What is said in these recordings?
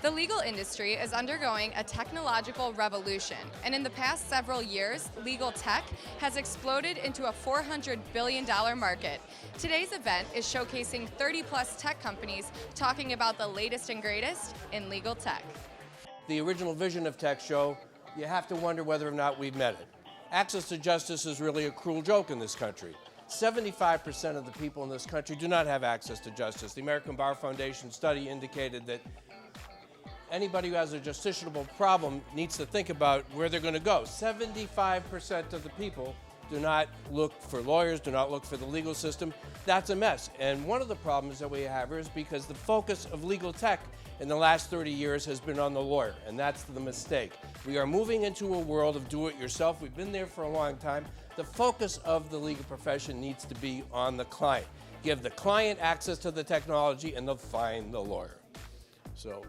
The legal industry is undergoing a technological revolution, and in the past several years, legal tech has exploded into a $400 billion market. Today's event is showcasing 30-plus tech companies talking about the latest and greatest in legal tech. The original vision of Tech Show, you have to wonder whether or not we've met it. Access to justice is really a cruel joke in this country. 75% of the people in this country do not have access to justice. The American Bar Foundation study indicated that anybody who has a justiciable problem needs to think about where they're going to go. 75% of the people do not look for lawyers, do not look for the legal system. That's a mess. And one of the problems that we have is because the focus of legal tech in the last 30 years has been on the lawyer, and that's the mistake. We are moving into a world of do-it-yourself. We've been there for a long time. The focus of the legal profession needs to be on the client. Give the client access to the technology, and they'll find the lawyer. So,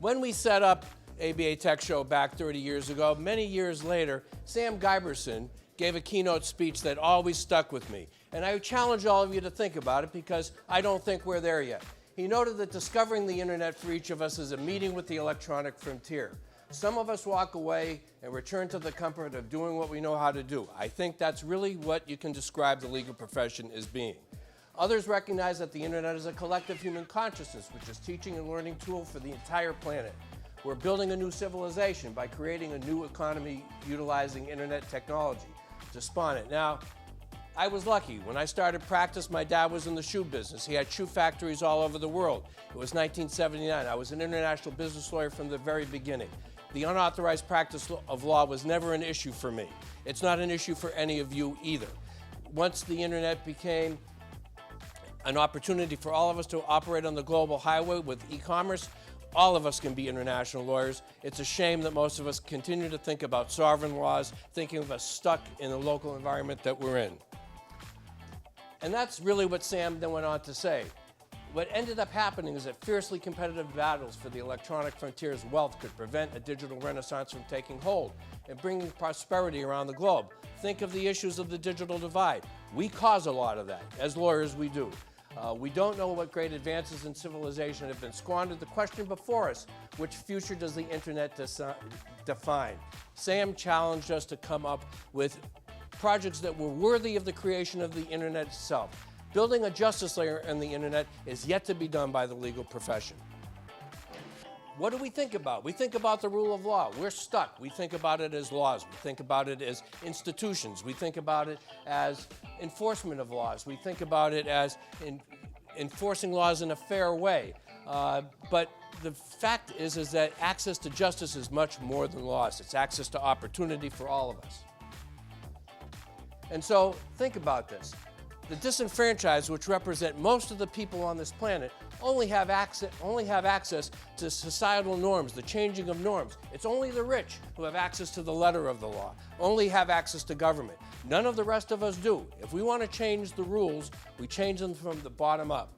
when we set up ABA Tech Show back 30 years ago, many years later, Sam Giberson gave a keynote speech that always stuck with me. And I challenge all of you to think about it because I don't think we're there yet. He noted that discovering the internet for each of us is a meeting with the electronic frontier. Some of us walk away and return to the comfort of doing what we know how to do. I think that's really what you can describe the legal profession as being. Others recognize that the internet is a collective human consciousness, which is a teaching and learning tool for the entire planet. We're building a new civilization by creating a new economy utilizing internet technology to spawn it. Now, I was lucky. When I started practice, my dad was in the shoe business. He had shoe factories all over the world. It was 1979. I was an international business lawyer from the very beginning. The unauthorized practice of law was never an issue for me. It's not an issue for any of you either. Once the internet became an opportunity for all of us to operate on the global highway with e-commerce, all of us can be international lawyers. It's a shame that most of us continue to think about sovereign laws, thinking of us stuck in the local environment that we're in. And that's really what Sam then went on to say. What ended up happening is that fiercely competitive battles for the electronic frontier's wealth could prevent a digital renaissance from taking hold and bringing prosperity around the globe. Think of the issues of the digital divide. We cause a lot of that. As lawyers, we do. We don't know what great advances in civilization have been squandered. The question before us, which future does the internet define? Sam challenged us to come up with projects that were worthy of the creation of the internet itself. Building a justice layer in the internet is yet to be done by the legal profession. What do we think about? We think about the rule of law. We're stuck. We think about it as laws. We think about it as institutions. We think about it as enforcement of laws. We think about it as enforcing laws in a fair way. But the fact is that access to justice is much more than laws. It's access to opportunity for all of us. And so think about this. The disenfranchised, which represent most of the people on this planet, only have access to societal norms, the changing of norms. It's only the rich who have access to the letter of the law, only have access to government. None of the rest of us do. If we want to change the rules, we change them from the bottom up.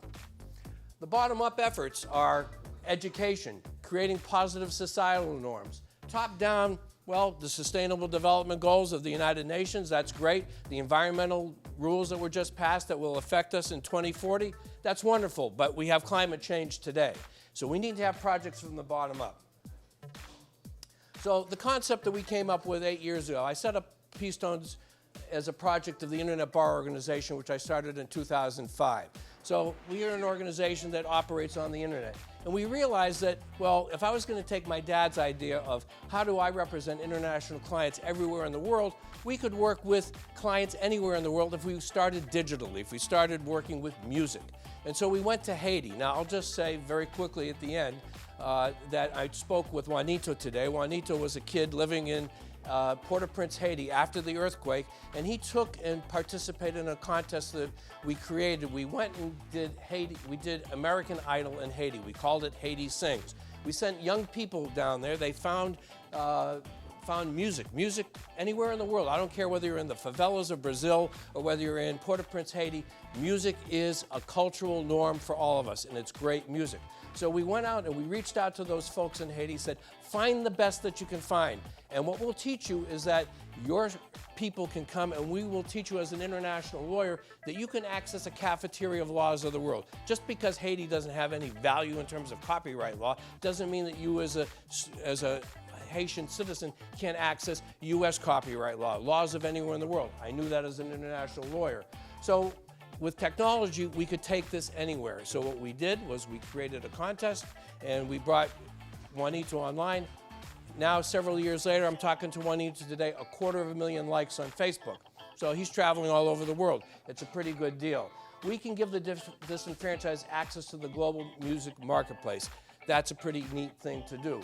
The bottom up efforts are education, creating positive societal norms. Top down, well, the Sustainable Development Goals of the United Nations, that's great. The environmental rules that were just passed that will affect us in 2040, that's wonderful, but we have climate change today. So we need to have projects from the bottom up. So the concept that we came up with 8 years ago, I set up P-Stones as a project of the Internet Bar Organization, which I started in 2005. So we are an organization that operates on the internet. And we realized that, well, if I was going to take my dad's idea of how do I represent international clients everywhere in the world, we could work with clients anywhere in the world if we started digitally, if we started working with music. And so we went to Haiti. Now, I'll just say very quickly at the end that I spoke with Juanito today. Juanito was a kid living in Port-au-Prince, Haiti, after the earthquake, and he took and participated in a contest that we created. We went and did American Idol in Haiti. We called it Haiti Sings. We sent young people down there. They found music anywhere in the world. I don't care whether you're in the favelas of Brazil or whether you're in Port-au-Prince, Haiti. Music is a cultural norm for all of us, and it's great music. So we went out and we reached out to those folks in Haiti, said, find the best that you can find. And what we'll teach you is that your people can come and we will teach you as an international lawyer that you can access a cafeteria of laws of the world. Just because Haiti doesn't have any value in terms of copyright law doesn't mean that you as a Haitian citizen can't access U.S. copyright law, laws of anywhere in the world. I knew that as an international lawyer. So with technology, we could take this anywhere. So what we did was we created a contest and we brought Juanito online. Now, several years later, I'm talking to Juanito today, 250,000 likes on Facebook. So he's traveling all over the world. It's a pretty good deal. We can give the disenfranchised access to the global music marketplace. That's a pretty neat thing to do.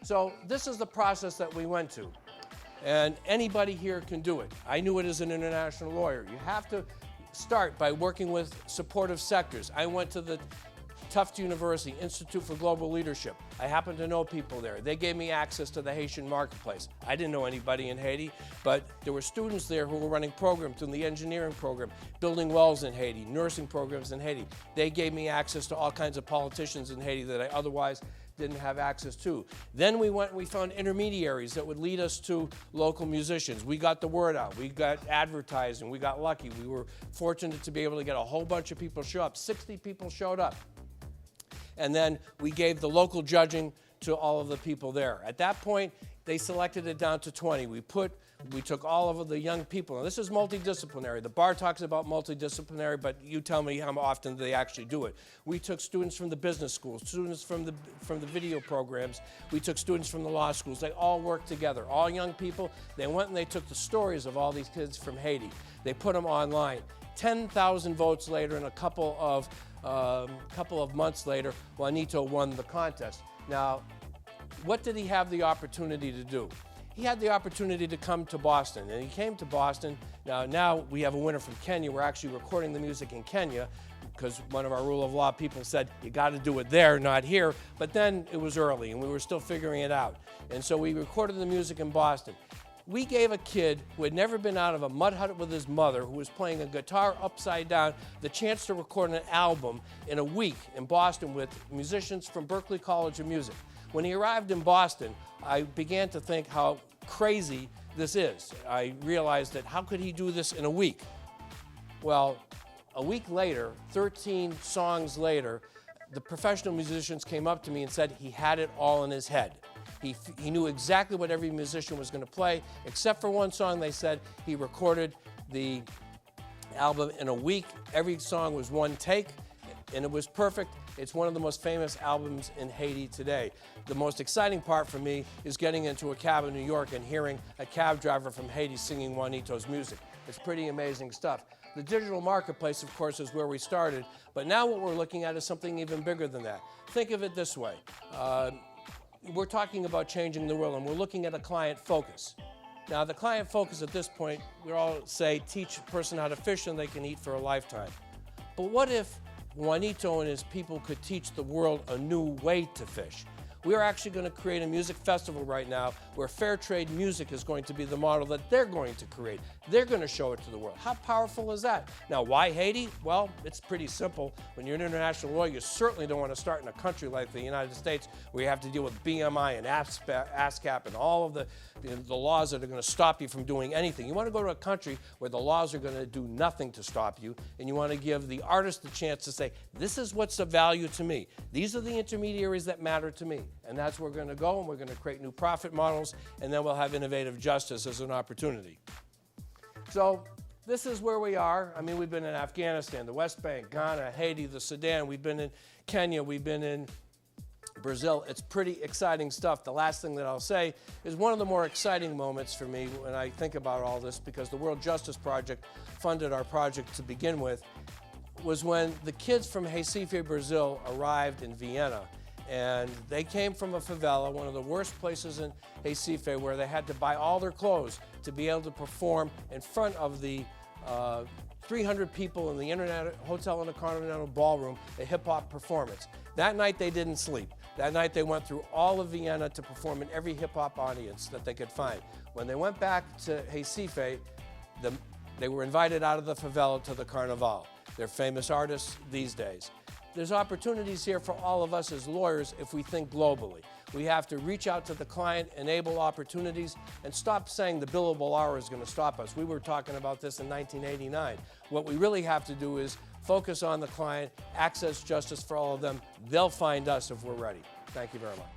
So this is the process that we went to. And anybody here can do it. I knew it as an international lawyer. You have to start by working with supportive sectors. I went to the Tufts University Institute for Global Leadership. I happen to know people there. They gave me access to the Haitian marketplace. I didn't know anybody in Haiti, but there were students there who were running programs in the engineering program, building wells in Haiti, nursing programs in Haiti. They gave me access to all kinds of politicians in Haiti that I otherwise didn't have access to. Then we went and we found intermediaries that would lead us to local musicians. We got the word out. We got advertising. We got lucky. We were fortunate to be able to get a whole bunch of people show up. 60 people showed up. And then we gave the local judging to all of the people there. At that point, they selected it down to 20. We took all of the young people. Now, this is multidisciplinary. The bar talks about multidisciplinary, but you tell me how often they actually do it. We took students from the business schools, students from the video programs. We took students from the law schools. They all worked together, all young people. They went and they took the stories of all these kids from Haiti. They put them online. 10,000 votes later and a couple of months later, Juanito won the contest. Now, what did he have the opportunity to do? He had the opportunity to come to Boston, and he came to Boston. Now we have a winner from Kenya. We're actually recording the music in Kenya because one of our rule of law people said, you got to do it there, not here. But then it was early, and we were still figuring it out. And so we recorded the music in Boston. We gave a kid who had never been out of a mud hut with his mother, who was playing a guitar upside down, the chance to record an album in a week in Boston with musicians from Berklee College of Music. When he arrived in Boston, I began to think how crazy this is. I realized that how could he do this in a week? Well, a week later, 13 songs later, the professional musicians came up to me and said he had it all in his head. He knew exactly what every musician was going to play, except for one song. They said he recorded the album in a week. Every song was one take, and it was perfect. It's one of the most famous albums in Haiti today. The most exciting part for me is getting into a cab in New York and hearing a cab driver from Haiti singing Juanito's music. It's pretty amazing stuff. The digital marketplace, of course, is where we started, but now what we're looking at is something even bigger than that. Think of it this way. We're talking about changing the world, and we're looking at a client focus. Now, the client focus at this point, we all say, teach a person how to fish and they can eat for a lifetime. But what if Juanito and his people could teach the world a new way to fish? We are actually going to create a music festival right now where fair trade music is going to be the model that they're going to create. They're going to show it to the world. How powerful is that? Now, why Haiti? Well, it's pretty simple. When you're an international lawyer, you certainly don't want to start in a country like the United States where you have to deal with BMI and ASCAP and all of the laws that are going to stop you from doing anything. You want to go to a country where the laws are going to do nothing to stop you, and you want to give the artist the chance to say, this is what's of value to me. These are the intermediaries that matter to me. And that's where we're going to go, and we're going to create new profit models, and then we'll have innovative justice as an opportunity. So this is where we are. I mean, we've been in Afghanistan, the West Bank, Ghana, Haiti, the Sudan. We've been in Kenya. We've been in Brazil. It's pretty exciting stuff. The last thing that I'll say is one of the more exciting moments for me when I think about all this, because the World Justice Project funded our project to begin with, was when the kids from Recife, Brazil arrived in Vienna. And they came from a favela, one of the worst places in Recife, where they had to buy all their clothes to be able to perform in front of the 300 people in the Hotel Intercontinental Ballroom, a hip-hop performance. That night they didn't sleep. That night they went through all of Vienna to perform in every hip-hop audience that they could find. When they went back to Recife, they were invited out of the favela to the Carnival. They're famous artists these days. There's opportunities here for all of us as lawyers if we think globally. We have to reach out to the client, enable opportunities, and stop saying the billable hour is going to stop us. We were talking about this in 1989. What we really have to do is focus on the client, access justice for all of them. They'll find us if we're ready. Thank you very much.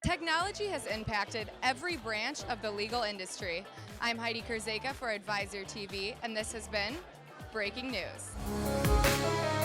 Technology has impacted every branch of the legal industry. I'm Heidi Kurzeka for Advisor TV, and this has been Breaking News.